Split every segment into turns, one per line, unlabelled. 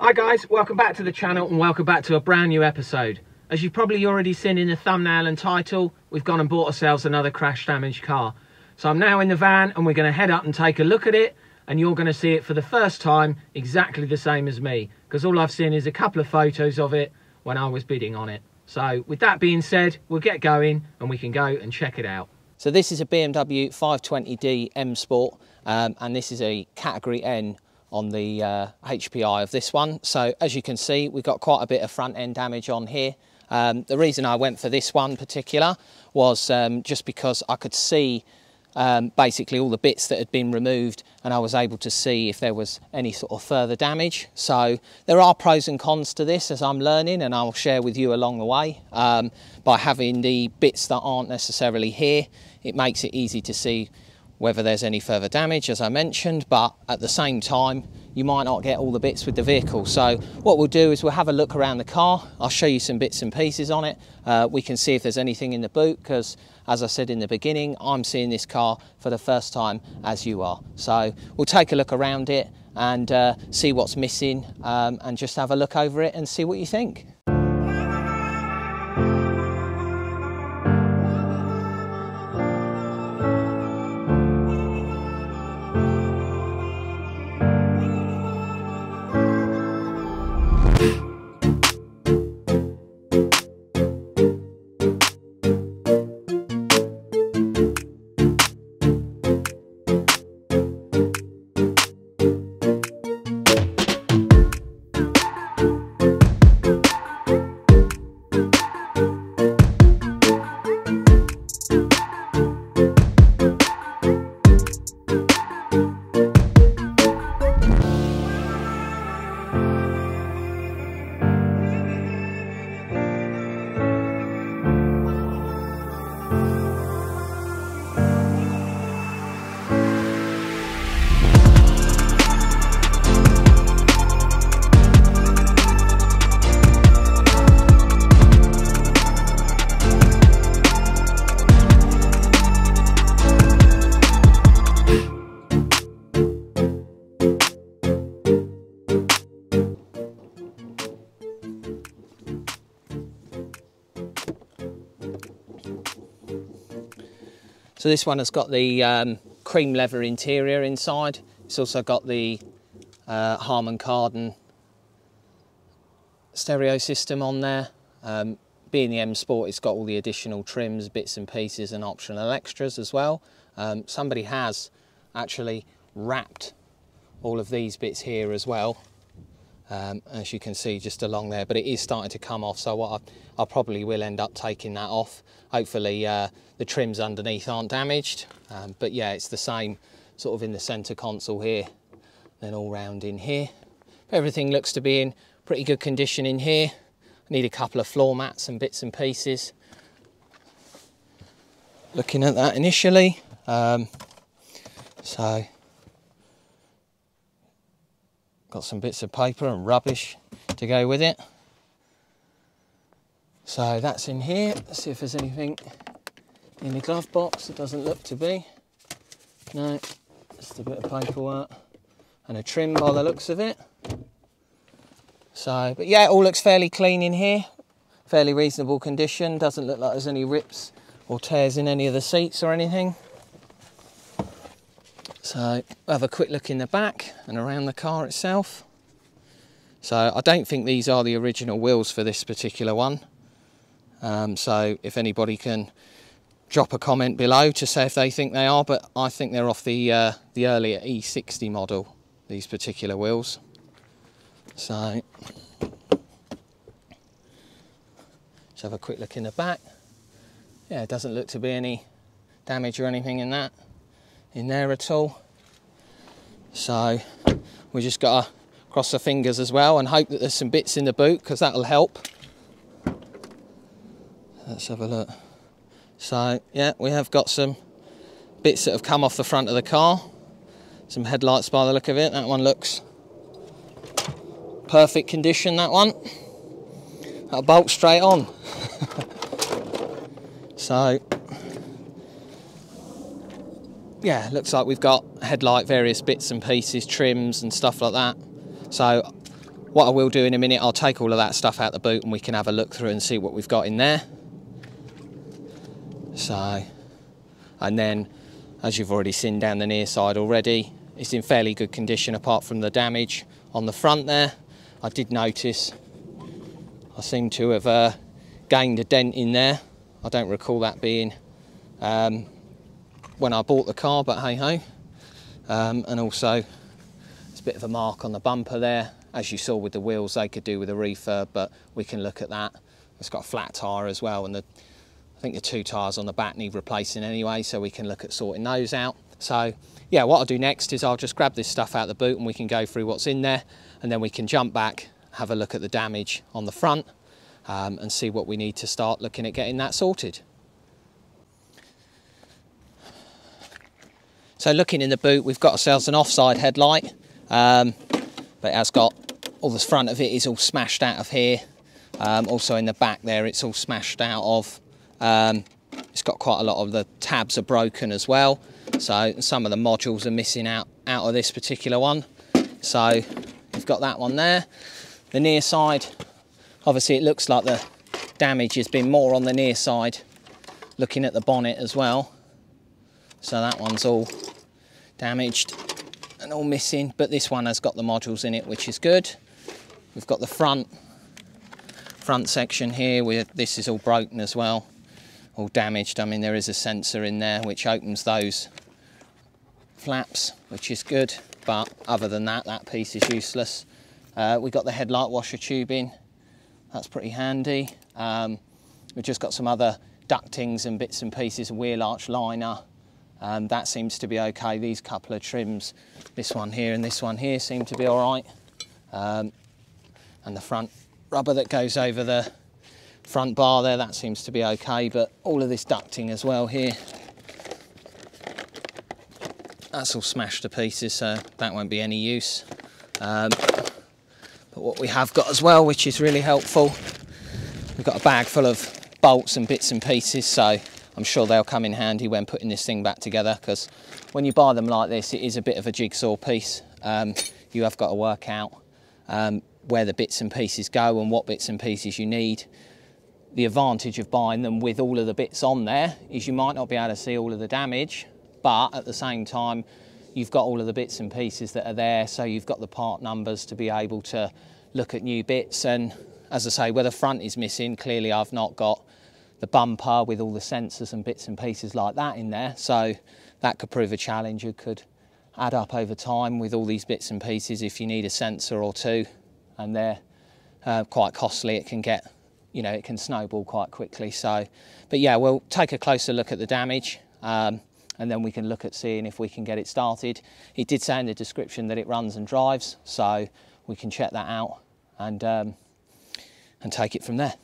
Hi guys, welcome back to the channel and welcome back to a brand new episode. As you've probably already seen in the thumbnail and title, we've gone and bought ourselves another crash damaged car. So I'm now in the van and we're going to head up and take a look at it, and you're going to see it for the first time exactly the same as me, because all I've seen is a couple of photos of it when I was bidding on it. So with that being said, we'll get going and we can go and check it out.
So this is a BMW 520d M Sport, and this is a category N on the HPI of this one. So as you can see, we've got quite a bit of front end damage on here. The reason I went for this one particular was just because I could see basically all the bits that had been removed, and I was able to see if there was any sort of further damage. So there are pros and cons to this as I'm learning, and I'll share with you along the way. By having the bits that aren't necessarily here, it makes it easy to see whether there's any further damage, as I mentioned, but at the same time, you might not get all the bits with the vehicle. So what we'll do is we'll have a look around the car. I'll show you some bits and pieces on it. We can see if there's anything in the boot, because as I said in the beginning, I'm seeing this car for the first time as you are. So we'll take a look around it and see what's missing, and just have a look over it and see what you think. So this one has got the cream leather interior inside. It's also got the Harman Kardon stereo system on there. Being the M Sport, it's got all the additional trims, bits and pieces and optional extras as well. Somebody has actually wrapped all of these bits here as well, as you can see just along there, but it is starting to come off, so what I probably will end up taking that off. Hopefully the trims underneath aren't damaged, but yeah, it's the same sort of in the centre console here, then all round in here. Everything looks to be in pretty good condition in here. I need a couple of floor mats and bits and pieces. Looking at that initially, so got some bits of paper and rubbish to go with it. So that's in here. Let's see if there's anything in the glove box. It doesn't look to be. No, just a bit of paperwork and a trim by the looks of it. So, but yeah, it all looks fairly clean in here. Fairly reasonable condition. Doesn't look like there's any rips or tears in any of the seats or anything. So we'll have a quick look in the back and around the car itself. So I don't think these are the original wheels for this particular one. So if anybody can drop a comment below to say if they think they are, but I think they're off the earlier E60 model, these particular wheels. So let's have a quick look in the back. Yeah, it doesn't look to be any damage or anything in there at all. So we just got to cross our fingers as well and hope that there's some bits in the boot, because that'll help. Let's have a look. So yeah, we have got some bits that have come off the front of the car. Some headlights by the look of it. That one looks perfect condition, that one. That'll bolt straight on. So yeah, looks like we've got headlight, various bits and pieces, trims and stuff like that. So what I will do in a minute, I'll take all of that stuff out the boot and we can have a look through and see what we've got in there. So, and then as you've already seen down the near side already, it's in fairly good condition apart from the damage on the front there. I did notice I seem to have gained a dent in there. I don't recall that being when I bought the car, but hey ho. And also there's a bit of a mark on the bumper there. As you saw with the wheels, they could do with a refurb, but we can look at that. It's got a flat tyre as well, and I think the 2 tyres on the back need replacing anyway, so we can look at sorting those out. So yeah, what I'll do next is I'll just grab this stuff out of the boot and we can go through what's in there, and then we can jump back, have a look at the damage on the front, and see what we need to start looking at getting that sorted. So looking in the boot, we've got ourselves an offside headlight, but it has got, all the front of it is all smashed out of here. Also in the back there, it's all smashed out of. It's got quite a lot of the tabs are broken as well. So some of the modules are missing out of this particular one. So we've got that one there. The near side, obviously it looks like the damage has been more on the near side, looking at the bonnet as well. So that one's all damaged and all missing, but this one has got the modules in it, which is good. We've got the front section here, where this is all broken as well, all damaged. I mean, there is a sensor in there which opens those flaps, which is good, but other than that, that piece is useless. We've got the headlight washer tubing, that's pretty handy. We've just got some other ductings and bits and pieces, a wheel arch liner, that seems to be okay. These couple of trims, this one here and this one here, seem to be all right. And the front rubber that goes over the front bar there, that seems to be okay, but all of this ducting as well here, that's all smashed to pieces, so that won't be any use. But what we have got as well, which is really helpful, we've got a bag full of bolts and bits and pieces, so I'm sure they'll come in handy when putting this thing back together, because when you buy them like this, it is a bit of a jigsaw piece. You have got to work out where the bits and pieces go and what bits and pieces you need. The advantage of buying them with all of the bits on there is you might not be able to see all of the damage, but at the same time, you've got all of the bits and pieces that are there, so you've got the part numbers to be able to look at new bits. And as I say, where the front is missing, clearly I've not got the bumper with all the sensors and bits and pieces like that in there, so that could prove a challenge. It could add up over time with all these bits and pieces if you need a sensor or two, and they're quite costly. It can get, you know, it can snowball quite quickly. So, but yeah, we'll take a closer look at the damage, and then we can look at seeing if we can get it started. It did say in the description that it runs and drives, so we can check that out and take it from there.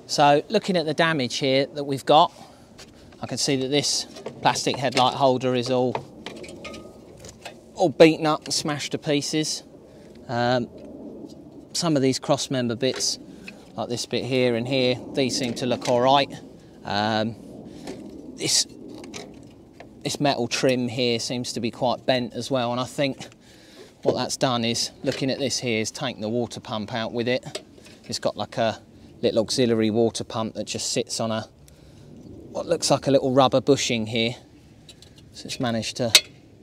So looking at the damage here that we've got, I can see that this plastic headlight holder is all beaten up and smashed to pieces. Some of these cross member bits, like this bit here and here, these seem to look all right. This metal trim here seems to be quite bent as well, and I think what that's done is, looking at this here, is taken the water pump out with it. It's got like a little auxiliary water pump that just sits on what looks like a little rubber bushing here. So it's managed to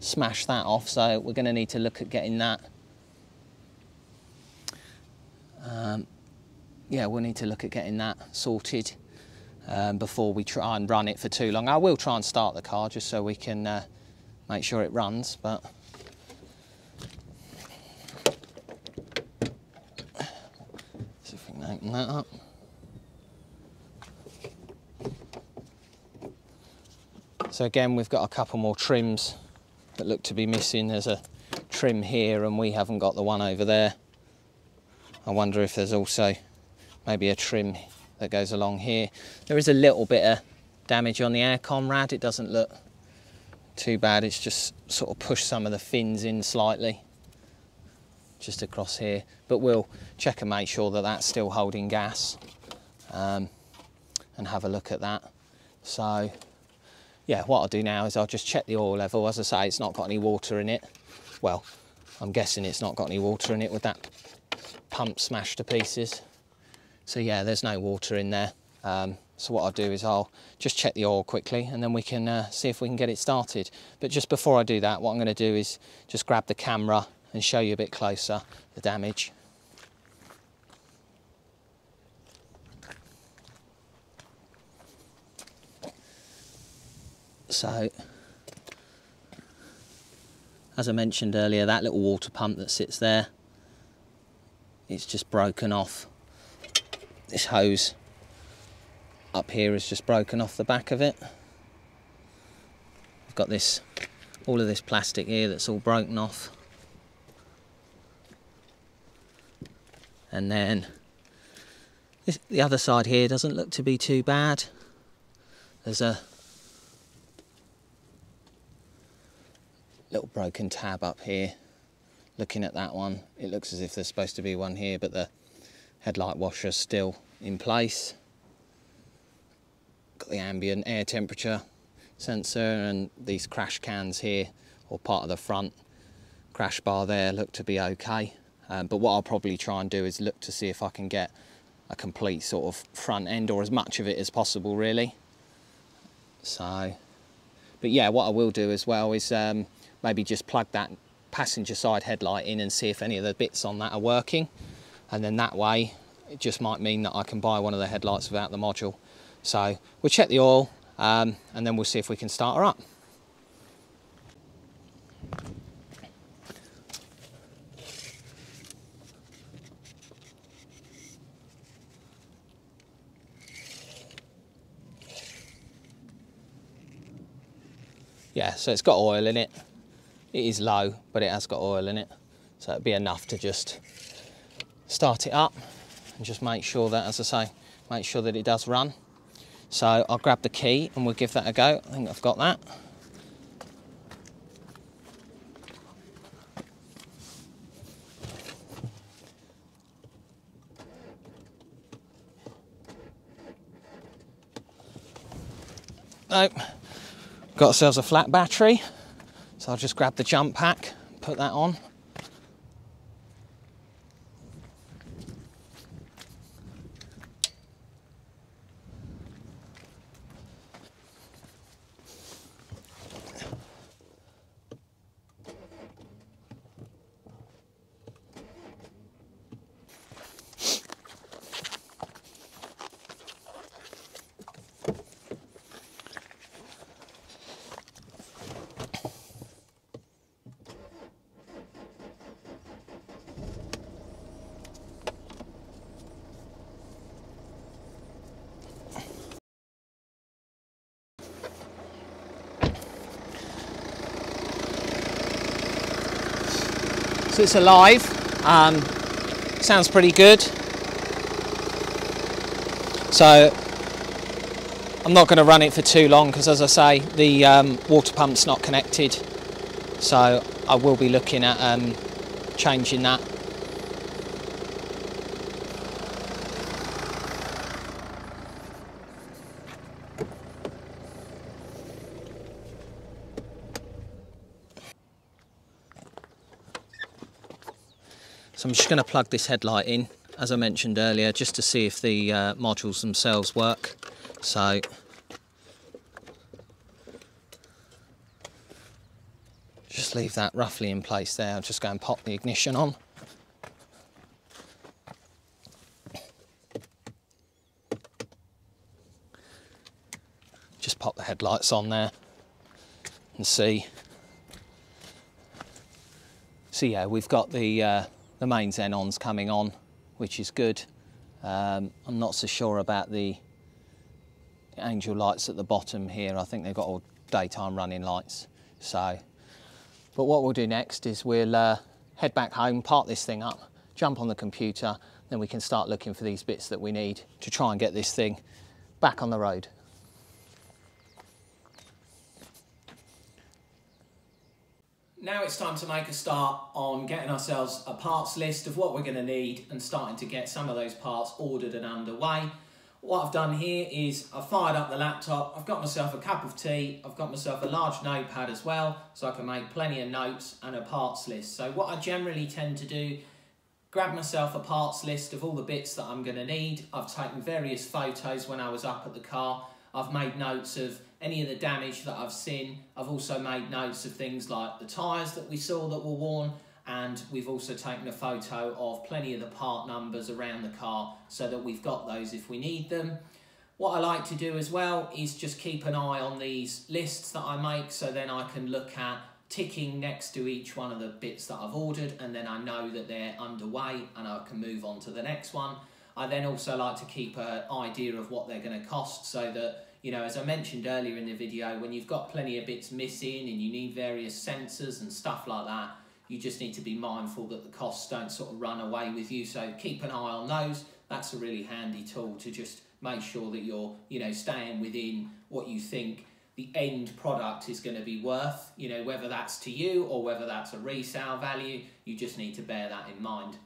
smash that off, so we're going to need to look at getting that. Yeah, we'll need to look at getting that sorted before we try and run it for too long. I will try and start the car just so we can make sure it runs, but see if we can open that up. So again, we've got a couple more trims that look to be missing. There's a trim here and we haven't got the one over there. I wonder if there's also maybe a trim that goes along here. There is a little bit of damage on the aircon rad. It doesn't look too bad. It's just sort of pushed some of the fins in slightly, just across here. But we'll check and make sure that that's still holding gas and have a look at that. So yeah, what I'll do now is I'll just check the oil level. As I say, it's not got any water in it. Well, I'm guessing it's not got any water in it with that pump smashed to pieces. So yeah, there's no water in there. So what I'll do is I'll just check the oil quickly and then we can see if we can get it started. But just before I do that, what I'm going to do is just grab the camera and show you a bit closer the damage. So, as I mentioned earlier, that little water pump that sits there, it's just broken off. This hose up here is just broken off the back of it. I've got this, all of this plastic here that's all broken off. And then the other side here doesn't look to be too bad. There's a little broken tab up here. Looking at that one, it looks as if there's supposed to be one here, but the headlight washer's still in place. Got the ambient air temperature sensor, and these crash cans here, or part of the front crash bar there, look to be okay. But what I'll probably try and do is look to see if I can get a complete sort of front end, or as much of it as possible really. So, but yeah, what I will do as well is maybe just plug that passenger side headlight in and see if any of the bits on that are working, and then that way it just might mean that I can buy one of the headlights without the module. So we'll check the oil and then we'll see if we can start her up. Yeah, so it's got oil in it. It is low, but it has got oil in it. So it'd be enough to just start it up and just make sure that, as I say, make sure that it does run. So I'll grab the key and we'll give that a go. I think I've got that. Nope. Got ourselves a flat battery. So I'll just grab the jump pack, put that on. So it's alive, sounds pretty good. So I'm not going to run it for too long because, as I say, the water pump's not connected. So I will be looking at changing that. So I'm just going to plug this headlight in, as I mentioned earlier, just to see if the modules themselves work. So just leave that roughly in place there. I'll just go and pop the ignition on. Just pop the headlights on there and see. So yeah, we've got the main xenons coming on, which is good. I'm not so sure about the angel lights at the bottom here. I think they've got all daytime running lights. So, but what we'll do next is we'll head back home, park this thing up, jump on the computer, then we can start looking for these bits that we need to try and get this thing back on the road. Now it's time to make a start on getting ourselves a parts list of what we're going to need and starting to get some of those parts ordered and underway. What I've done here is I've fired up the laptop, I've got myself a cup of tea, I've got myself a large notepad as well, so I can make plenty of notes and a parts list. So what I generally tend to do, grab myself a parts list of all the bits that I'm going to need. I've taken various photos when I was up at the car. I've made notes of any of the damage that I've seen. I've also made notes of things like the tyres that we saw that were worn, and we've also taken a photo of plenty of the part numbers around the car so that we've got those if we need them. What I like to do as well is just keep an eye on these lists that I make, so then I can look at ticking next to each one of the bits that I've ordered, and then I know that they're underway and I can move on to the next one. I then also like to keep an idea of what they're going to cost, so that, you know, as I mentioned earlier in the video, when you've got plenty of bits missing and you need various sensors and stuff like that, you just need to be mindful that the costs don't sort of run away with you. So keep an eye on those. That's a really handy tool to just make sure that you're, you know, staying within what you think the end product is going to be worth, you know, whether that's to you or whether that's a resale value. You just need to bear that in mind.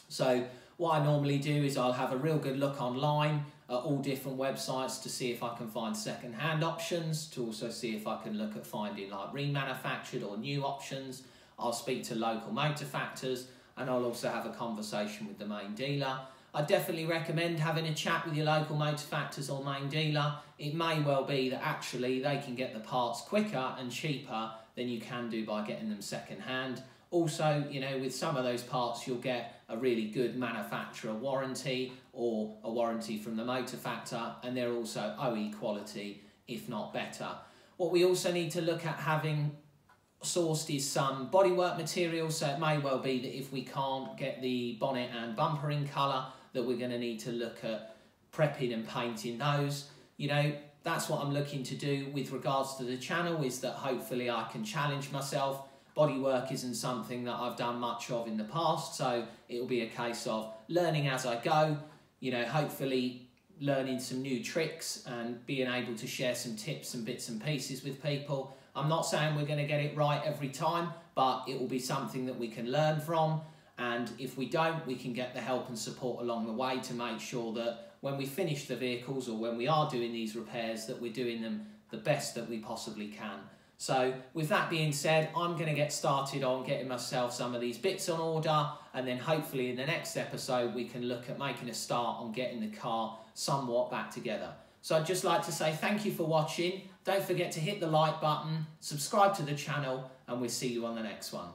So what I normally do is I'll have a real good look online at all different websites to see if I can find second-hand options, to also see if I can look at finding like remanufactured or new options. I'll speak to local motor factors, and I'll also have a conversation with the main dealer. I definitely recommend having a chat with your local motor factors or main dealer. It may well be that actually they can get the parts quicker and cheaper than you can do by getting them second-hand. Also, you know, with some of those parts, you'll get a really good manufacturer warranty or a warranty from the motor factor, and they're also OE quality, if not better. What we also need to look at having sourced is some bodywork material, so it may well be that if we can't get the bonnet and bumper in colour, that we're going to need to look at prepping and painting those. You know, that's what I'm looking to do with regards to the channel, is that hopefully I can challenge myself. Bodywork isn't something that I've done much of in the past, so it'll be a case of learning as I go, you know, hopefully learning some new tricks and being able to share some tips and bits and pieces with people. I'm not saying we're going to get it right every time, but it will be something that we can learn from. And if we don't, we can get the help and support along the way to make sure that when we finish the vehicles or when we are doing these repairs, that we're doing them the best that we possibly can. So with that being said, I'm going to get started on getting myself some of these bits on order, and then hopefully in the next episode we can look at making a start on getting the car somewhat back together. So I'd just like to say thank you for watching. Don't forget to hit the like button, subscribe to the channel, and we'll see you on the next one.